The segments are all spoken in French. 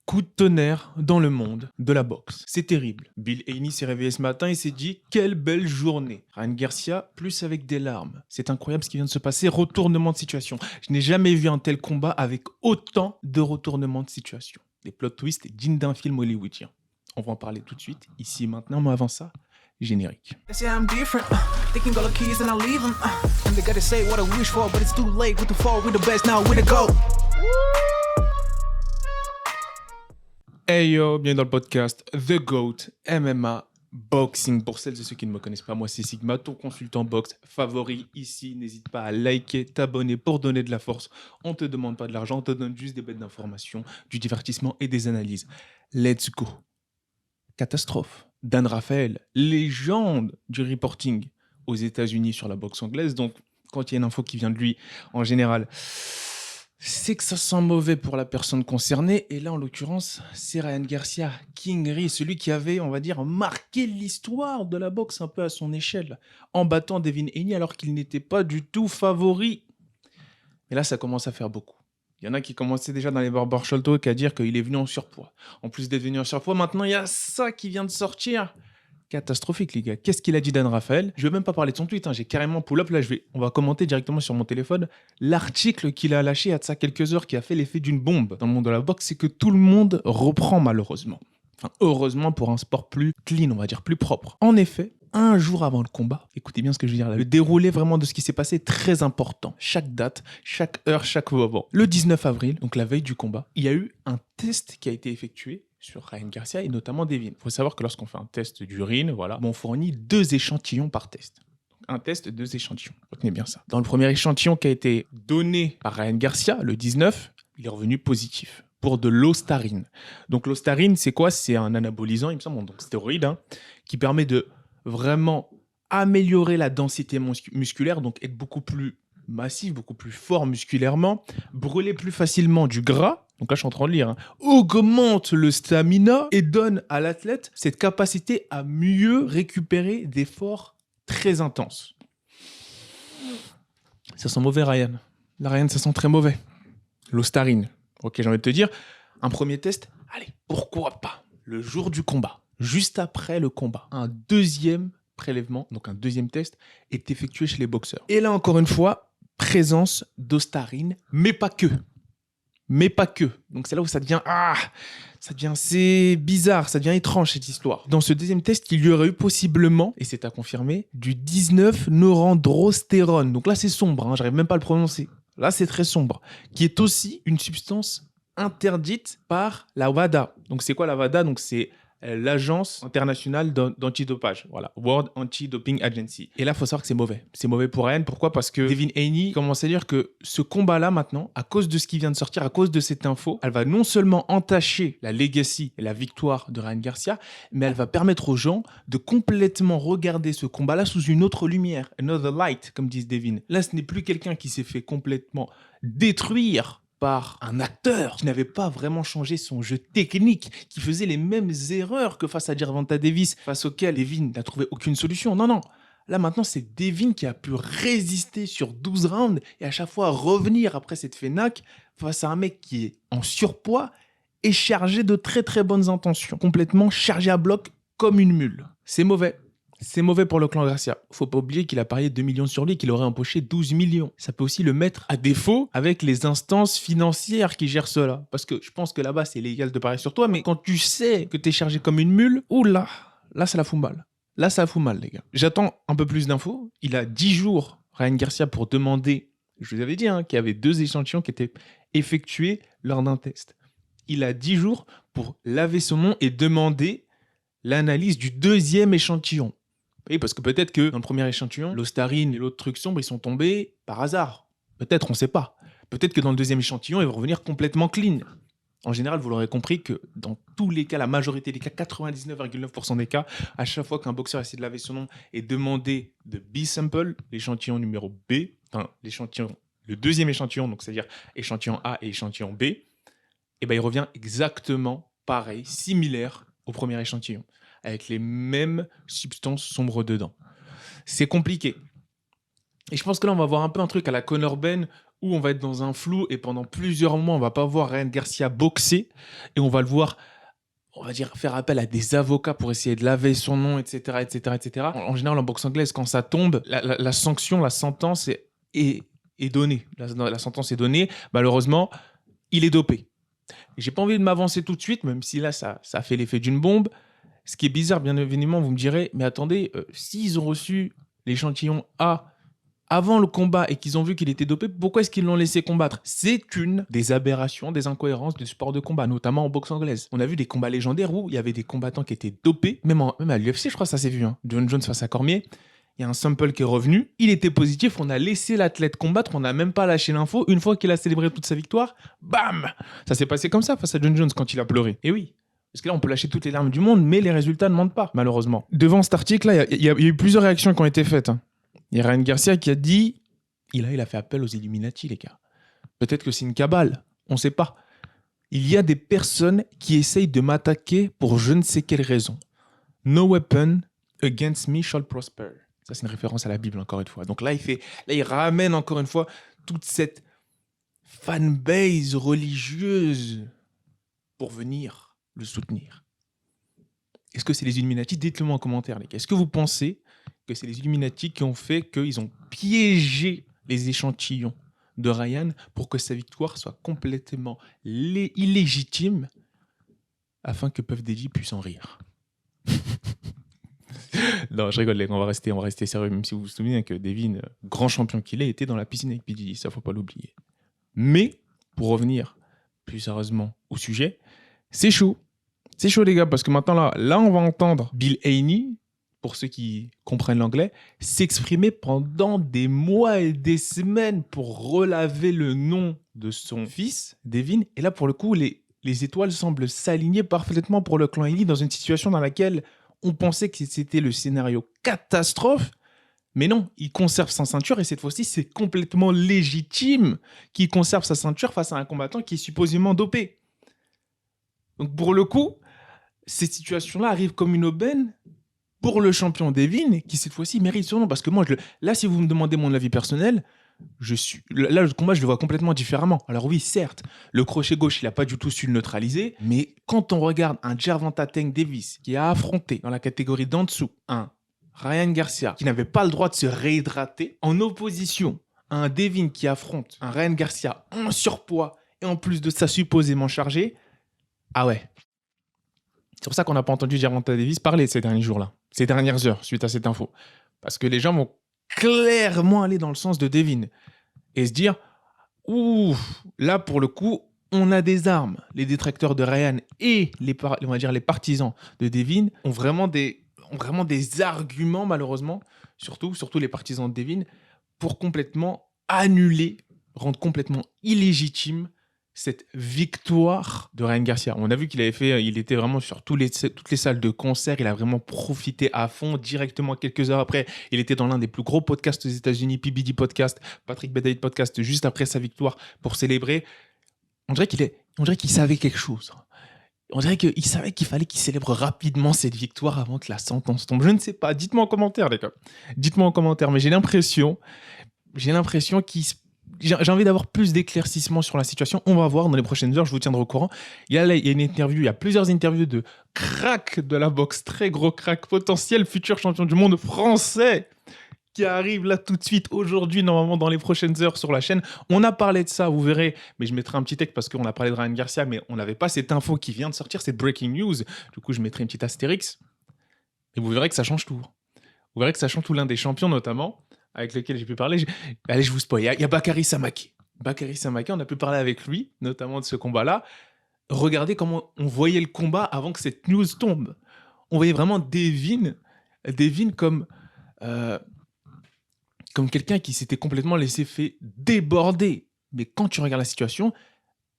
Coup de tonnerre dans le monde de la boxe. C'est terrible. Bill Haney s'est réveillé ce matin et s'est dit « Quelle belle journée !» Ryan Garcia, plus avec des larmes. C'est incroyable ce qui vient de se passer. Retournement de situation. Je n'ai jamais vu un tel combat avec autant de retournements de situation. Des plot twists dignes d'un film hollywoodien. On va en parler tout de suite, ici et maintenant, mais avant ça, générique. Hey yo, bienvenue dans le podcast The GOAT MMA Boxing. Pour celles et ceux qui ne me connaissent pas, moi c'est Sigma, ton consultant boxe favori ici. N'hésite pas à liker, t'abonner pour donner de la force. On te demande pas de l'argent, on te donne juste des bêtes d'informations, du divertissement et des analyses. Let's go. Catastrophe. Dan Rafael, légende du reporting aux États-Unis sur la boxe anglaise. Donc quand il y a une info qui vient de lui, en général, c'est que ça sent mauvais pour la personne concernée. Et là, en l'occurrence, c'est Ryan Garcia, King Lee, celui qui avait, on va dire, marqué l'histoire de la boxe un peu à son échelle, en battant Devin Haney alors qu'il n'était pas du tout favori. Mais là, ça commence à faire beaucoup. Il y en a qui commençaient déjà dans les barbershop talk à dire qu'il est venu en surpoids. En plus d'être venu en surpoids, maintenant, il y a ça qui vient de sortir. Catastrophique, les gars. Qu'est-ce qu'il a dit, Dan Rafael? Je vais même pas parler de son tweet, hein. J'ai carrément pull-up. Là, on va commenter directement sur mon téléphone l'article qu'il a lâché il y a de ça quelques heures qui a fait l'effet d'une bombe dans le monde de la boxe. C'est que tout le monde reprend, malheureusement. Enfin, heureusement pour un sport plus clean, on va dire, plus propre. En effet, un jour avant le combat, écoutez bien ce que je veux dire là, le déroulé vraiment de ce qui s'est passé est très important. Chaque date, chaque heure, chaque moment. Le 19 avril, donc la veille du combat, il y a eu un test qui a été effectué sur Ryan Garcia et notamment Devin. Il faut savoir que lorsqu'on fait un test d'urine, voilà, on fournit 2 échantillons par test. Donc, un test, 2 échantillons. Retenez bien ça. Dans le premier échantillon qui a été donné par Ryan Garcia, le 19, il est revenu positif pour de l'ostarine. Donc l'ostarine, c'est quoi? C'est un anabolisant, il me semble, donc stéroïde, hein, qui permet de vraiment améliorer la densité musculaire, donc être beaucoup plus massif, beaucoup plus fort musculairement, brûler plus facilement du gras, donc là je suis en train de lire, hein, augmente le stamina et donne à l'athlète cette capacité à mieux récupérer d'efforts très intenses. Ça sent mauvais, Ryan. La Ryan, ça sent très mauvais. L'ostarine. Ok, j'ai envie de te dire, un premier test, allez, pourquoi pas, le jour du combat, juste après le combat, un deuxième prélèvement, donc un deuxième test, est effectué chez les boxeurs. Et là, encore une fois, présence d'ostarine, mais pas que. Mais pas que. Donc c'est là où ça devient assez bizarre, ça devient étrange cette histoire. Dans ce deuxième test, il y aurait eu possiblement, et c'est à confirmer, du 19-norandrostérone. Donc là c'est sombre, hein, j'arrive même pas à le prononcer. Là c'est très sombre. Qui est aussi une substance interdite par la WADA. Donc c'est quoi la WADA? Donc c'est l'agence internationale d'antidopage, voilà, World Anti-Doping Agency. Et là, il faut savoir que c'est mauvais. C'est mauvais pour Ryan. Pourquoi? Parce que Devin Haney commence à dire que ce combat-là, maintenant, à cause de ce qui vient de sortir, à cause de cette info, elle va non seulement entacher la legacy et la victoire de Ryan Garcia, mais elle va permettre aux gens de complètement regarder ce combat-là sous une autre lumière, another light, comme disent Devin. Là, ce n'est plus quelqu'un qui s'est fait complètement détruire par un acteur qui n'avait pas vraiment changé son jeu technique, qui faisait les mêmes erreurs que face à Gervonta Davis, face auquel Devin n'a trouvé aucune solution. Non. Là, maintenant, c'est Devin qui a pu résister sur 12 rounds et à chaque fois revenir après cette fénaque face à un mec qui est en surpoids et chargé de très très bonnes intentions. Complètement chargé à bloc comme une mule. C'est mauvais. C'est mauvais pour le clan Garcia. Faut pas oublier qu'il a parié 2 millions sur lui et qu'il aurait empoché 12 millions. Ça peut aussi le mettre à défaut avec les instances financières qui gèrent cela. Parce que je pense que là-bas, c'est légal de parier sur toi, mais quand tu sais que t'es chargé comme une mule, oula, là, ça la fout mal. Là, ça la fout mal, les gars. J'attends un peu plus d'infos. Il a 10 jours, Ryan Garcia, pour demander, je vous avais dit, hein, qu'il y avait 2 échantillons qui étaient effectués lors d'un test. Il a 10 jours pour laver son nom et demander l'analyse du deuxième échantillon. Oui, parce que peut-être que dans le premier échantillon, l'ostarine et l'autre truc sombre, ils sont tombés par hasard. Peut-être, on ne sait pas. Peut-être que dans le deuxième échantillon, ils vont revenir complètement clean. En général, vous l'aurez compris que dans tous les cas, la majorité des cas, 99,9% des cas, à chaque fois qu'un boxeur essaie de laver son nom et demander de B-sample, l'échantillon numéro B, enfin le deuxième échantillon, donc c'est-à-dire échantillon A et échantillon B, et ben il revient exactement pareil, similaire au premier échantillon, avec les mêmes substances sombres dedans. C'est compliqué. Et je pense que là, on va voir un peu un truc à la Conor Ben, où on va être dans un flou et pendant plusieurs mois, on va pas voir Ryan Garcia boxer et on va le voir, on va dire, faire appel à des avocats pour essayer de laver son nom, etc., etc., etc. En général, en boxe anglaise, quand ça tombe, la sanction, la sentence est donnée. La sentence est donnée. Malheureusement, il est dopé. J'ai pas envie de m'avancer tout de suite, même si là, ça fait l'effet d'une bombe. Ce qui est bizarre, bien évidemment, vous me direz, mais attendez, s'ils ont reçu l'échantillon A avant le combat et qu'ils ont vu qu'il était dopé, pourquoi est-ce qu'ils l'ont laissé combattre? C'est une des aberrations, des incohérences du sport de combat, notamment en boxe anglaise. On a vu des combats légendaires où il y avait des combattants qui étaient dopés, même à l'UFC, je crois que ça s'est vu. Hein. John Jones face à Cormier, il y a un sample qui est revenu, il était positif, on a laissé l'athlète combattre, on n'a même pas lâché l'info. Une fois qu'il a célébré toute sa victoire, bam! Ça s'est passé comme ça face à John Jones quand il a pleuré. Et oui. Parce que là, on peut lâcher toutes les larmes du monde, mais les résultats ne mentent pas, malheureusement. Devant cet article-là, il y a eu plusieurs réactions qui ont été faites. Hein. Il y a Ryan Garcia qui a dit... Il a fait appel aux Illuminati, les gars. Peut-être que c'est une cabale, on ne sait pas. Il y a des personnes qui essayent de m'attaquer pour je ne sais quelle raison. No weapon against me shall prosper. Ça, c'est une référence à la Bible, encore une fois. Donc là, il ramène encore une fois toute cette fanbase religieuse pour venir le soutenir. Est-ce que c'est les Illuminati? Dites-le moi en commentaire, les gars. Est-ce que vous pensez que c'est les Illuminati qui ont fait qu'ils ont piégé les échantillons de Ryan pour que sa victoire soit complètement illégitime afin que Puff Daddy puisse en rire? Non, je rigole, les gars, on va rester sérieux, même si vous vous souvenez que Devin, grand champion qu'il est, était dans la piscine avec P. Diddy, ça faut pas l'oublier. Mais, pour revenir plus sérieusement au sujet, c'est chaud. C'est chaud, les gars, parce que maintenant, là, on va entendre Bill Haney, pour ceux qui comprennent l'anglais, s'exprimer pendant des mois et des semaines pour relaver le nom de son fils, Devin. Et là, pour le coup, les étoiles semblent s'aligner parfaitement pour le clan Haney dans une situation dans laquelle on pensait que c'était le scénario catastrophe. Mais non, il conserve sa ceinture et cette fois-ci, c'est complètement légitime qu'il conserve sa ceinture face à un combattant qui est supposément dopé. Donc pour le coup, cette situation-là arrive comme une aubaine pour le champion Devin, qui cette fois-ci mérite son nom. Parce que moi, là, si vous me demandez mon avis personnel, là, le combat, je le vois complètement différemment. Alors oui, certes, le crochet gauche, il n'a pas du tout su le neutraliser. Mais quand on regarde un Gervonta Tank Davis qui a affronté dans la catégorie d'en dessous un Ryan Garcia qui n'avait pas le droit de se réhydrater, en opposition à un Devin qui affronte un Ryan Garcia en surpoids et en plus de ça supposément chargé, ah ouais. C'est pour ça qu'on n'a pas entendu Gervonta Davis parler ces derniers jours-là, ces dernières heures, suite à cette info. Parce que les gens vont clairement aller dans le sens de Devin et se dire « Ouh, là, pour le coup, on a des armes. » Les détracteurs de Ryan et on va dire les partisans de Devin ont vraiment des arguments, malheureusement, surtout les partisans de Devin, pour complètement annuler, rendre complètement illégitime cette victoire de Ryan Garcia. On a vu qu'il était vraiment sur toutes les salles de concert, il a vraiment profité à fond, directement quelques heures après, il était dans l'un des plus gros podcasts aux États-Unis, PBD Podcast, Patrick Bedaïd Podcast, juste après sa victoire pour célébrer. On dirait qu'il savait quelque chose. On dirait qu'il savait qu'il fallait qu'il célèbre rapidement cette victoire avant que la sentence tombe. Je ne sais pas, dites-moi en commentaire, les gars. Dites-moi en commentaire, mais j'ai l'impression j'ai envie d'avoir plus d'éclaircissements sur la situation. On va voir dans les prochaines heures, je vous tiendrai au courant. Il y a plusieurs interviews de cracks de la boxe, très gros cracks, potentiel futur champion du monde français qui arrive là tout de suite aujourd'hui, normalement dans les prochaines heures sur la chaîne. On a parlé de ça, vous verrez, mais je mettrai un petit texte parce qu'on a parlé de Ryan Garcia, mais on n'avait pas cette info qui vient de sortir, cette breaking news. Du coup, je mettrai une petite astérix. Et vous verrez que ça change tout. Vous verrez que ça change tout. L'un des champions notamment, avec lequel j'ai pu parler. Allez, je vous spoil. Il y a Bakary Samake. Bakary Samake, on a pu parler avec lui, notamment de ce combat-là. Regardez comment on voyait le combat avant que cette news tombe. On voyait vraiment Devin comme quelqu'un qui s'était complètement laissé fait déborder. Mais quand tu regardes la situation,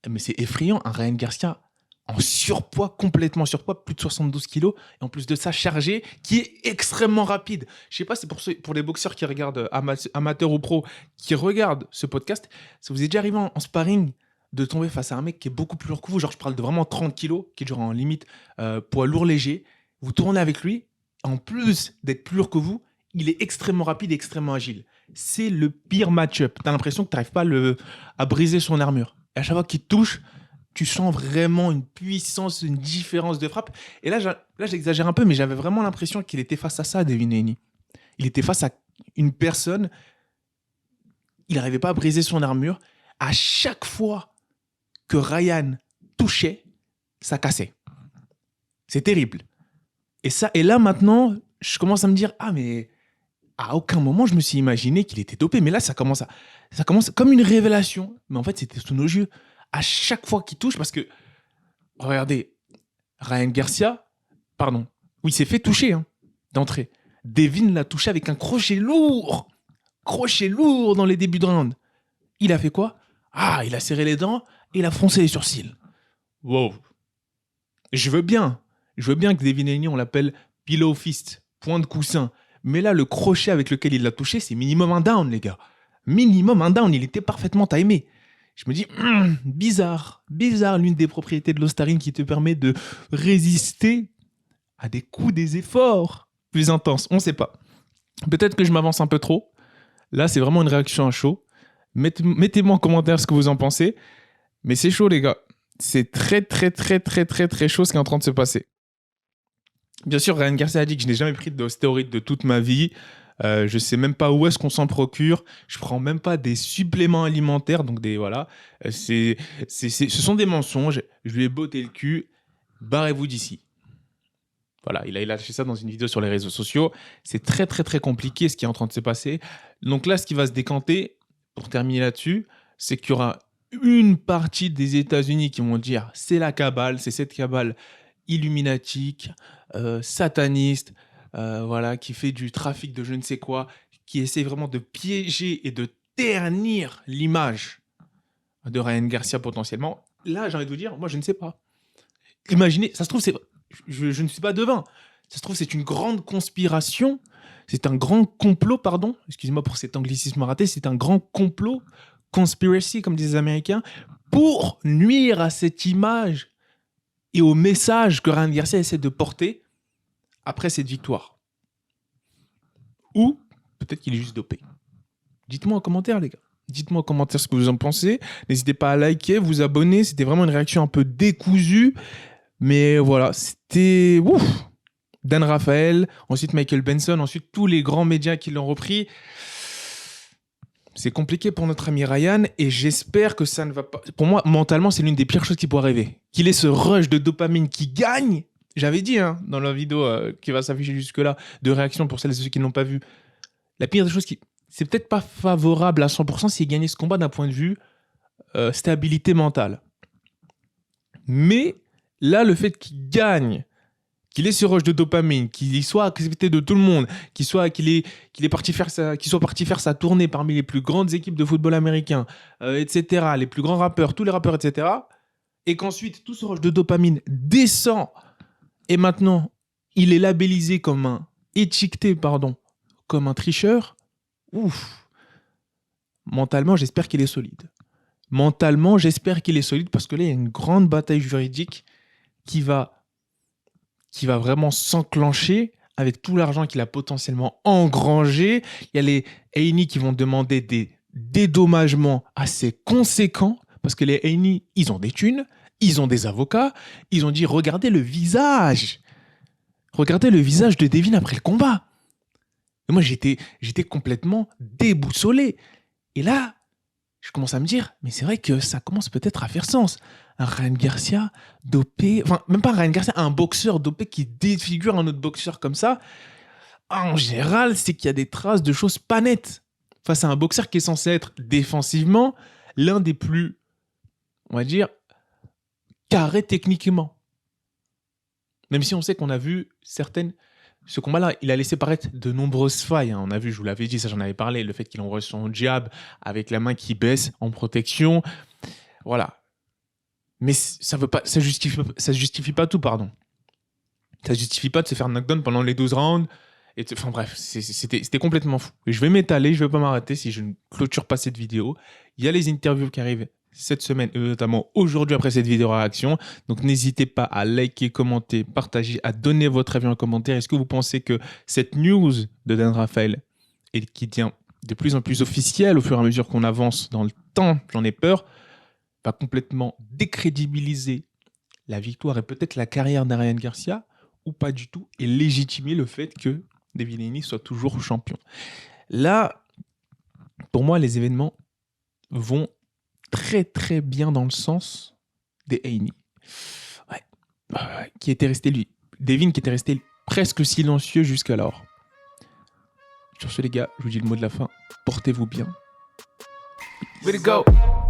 mais c'est effrayant. Un Ryan Garcia en surpoids, complètement surpoids, plus de 72 kilos, et en plus de ça, chargé, qui est extrêmement rapide. Je sais pas, c'est pour les boxeurs qui regardent, amateurs ou pros, qui regardent ce podcast, ça vous est déjà arrivé en sparring de tomber face à un mec qui est beaucoup plus lourd que vous, genre je parle de vraiment 30 kilos, qui est genre en limite poids lourd léger, vous tournez avec lui, en plus d'être plus lourd que vous, il est extrêmement rapide et extrêmement agile. c'est le pire match-up. Tu as l'impression que tu n'arrives pas à briser son armure. Et à chaque fois qu'il te touche, tu sens vraiment une puissance, une différence de frappe. Et là, j'exagère un peu, mais j'avais vraiment l'impression qu'il était face à ça, Devin Haney. Il était face à une personne, il n'arrivait pas à briser son armure. À chaque fois que Ryan touchait, ça cassait. C'est terrible. Et là, maintenant, je commence à me dire, ah, mais à aucun moment, je me suis imaginé qu'il était dopé. Mais là, ça commence comme une révélation. Mais en fait, c'était sous nos yeux. À chaque fois qu'il touche, parce que, regardez, Ryan Garcia, pardon, oui, il s'est fait toucher d'entrée. Devin l'a touché avec un crochet lourd dans les débuts de round. Il a fait quoi? Ah, il a serré les dents et il a froncé les sourcils. Wow. Je veux bien que Devin Haney, on l'appelle pillow fist, point de coussin. Mais là, le crochet avec lequel il l'a touché, c'est minimum un down, les gars. Minimum un down, il était parfaitement timé. Je me dis, bizarre, l'une des propriétés de l'Ostarine qui te permet de résister à des coups, des efforts plus intenses. On ne sait pas. Peut-être que je m'avance un peu trop. Là, c'est vraiment une réaction à chaud. Mettez-moi en commentaire ce que vous en pensez. Mais c'est chaud, les gars. C'est très, très, très, très, très, très chaud ce qui est en train de se passer. Bien sûr, Ryan Garcia a dit que je n'ai jamais pris de stéroïdes de toute ma vie. Je ne sais même pas où est-ce qu'on s'en procure. Je ne prends même pas des suppléments alimentaires. Donc, voilà. Ce sont des mensonges. Je lui ai botté le cul. Barrez-vous d'ici. Voilà, il a lâché ça dans une vidéo sur les réseaux sociaux. C'est très, très, très compliqué ce qui est en train de se passer. Donc là, ce qui va se décanter, pour terminer là-dessus, c'est qu'il y aura une partie des États-Unis qui vont dire c'est la cabale, c'est cette cabale illuminatique, sataniste, voilà, qui fait du trafic de je ne sais quoi, qui essaie vraiment de piéger et de ternir l'image de Ryan Garcia potentiellement. Là, j'ai envie de vous dire, moi, je ne sais pas. Imaginez, ça se trouve, je ne suis pas devin. Ça se trouve, c'est une grande conspiration. C'est un grand complot, pardon. Excusez-moi pour cet anglicisme raté. C'est un grand complot, conspiracy, comme disent les Américains, pour nuire à cette image et au message que Ryan Garcia essaie de porter après cette victoire. Ou peut-être qu'il est juste dopé. Dites-moi en commentaire, les gars. Dites-moi en commentaire ce que vous en pensez. N'hésitez pas à liker, vous abonner. C'était vraiment une réaction un peu décousue. Mais voilà, c'était ouf. Dan Rafael, ensuite Michael Benson, ensuite tous les grands médias qui l'ont repris. C'est compliqué pour notre ami Ryan et j'espère que ça ne va pas... Pour moi, mentalement, c'est l'une des pires choses qui pourrait arriver. Qu'il ait ce rush de dopamine qui gagne. J'avais dit dans la vidéo qui va s'afficher jusque-là, de réaction pour celles et ceux qui ne l'ont pas vu. La pire des choses qui... C'est peut-être pas favorable à 100% s'il gagnait ce combat d'un point de vue stabilité mentale. Mais là, le fait qu'il gagne, qu'il ait ce rush de dopamine, qu'il soit accepté de tout le monde, qu'il soit parti faire sa tournée parmi les plus grandes équipes de football américain, etc., les plus grands rappeurs, tous les rappeurs, etc., et qu'ensuite, tout ce rush de dopamine descend, et maintenant, il est labellisé étiqueté, comme un tricheur. Ouf. Mentalement, j'espère qu'il est solide. Parce que là, il y a une grande bataille juridique qui va vraiment s'enclencher avec tout l'argent qu'il a potentiellement engrangé. Il y a les Haney qui vont demander des dédommagements assez conséquents parce que les Haney, ils ont des thunes, ils ont des avocats, ils ont dit regardez le visage de Devin après le combat. Et moi, j'étais complètement déboussolé. Et là, je commence à me dire, mais c'est vrai que ça commence peut-être à faire sens. Un Ryan Garcia dopé, enfin, même pas un Ryan Garcia, un boxeur dopé qui défigure un autre boxeur comme ça, en général, c'est qu'il y a des traces de choses pas nettes. Face à un boxeur qui est censé être défensivement l'un des plus, on va dire, carrés techniquement. Même si on sait qu'on a vu certaines... Ce combat-là, il a laissé paraître de nombreuses failles. On a vu, je vous l'avais dit, ça j'en avais parlé, le fait qu'il envoie son jab avec la main qui baisse en protection. Voilà. Mais ça justifie pas tout, pardon. Ça justifie pas de se faire knockdown pendant les 12 rounds. Enfin bref, c'était complètement fou. Je vais m'étaler, je vais pas m'arrêter si je ne clôture pas cette vidéo. Il y a les interviews qui arrivent cette semaine, et notamment aujourd'hui après cette vidéo réaction. Donc n'hésitez pas à liker, commenter, partager, à donner votre avis en commentaire. Est-ce que vous pensez que cette news de Dan Rafael, et qui tient de plus en plus officiel au fur et à mesure qu'on avance dans le temps, j'en ai peur, va complètement décrédibiliser la victoire et peut-être la carrière d'Arian Garcia, ou pas du tout, et légitimer le fait que Devin Haney soit toujours champion. Là, pour moi, les événements vont très très bien dans le sens des Haney. Qui était resté lui. Devin qui était resté presque silencieux jusqu'alors. Sur ce les gars, je vous dis le mot de la fin. Portez-vous bien. Way to go!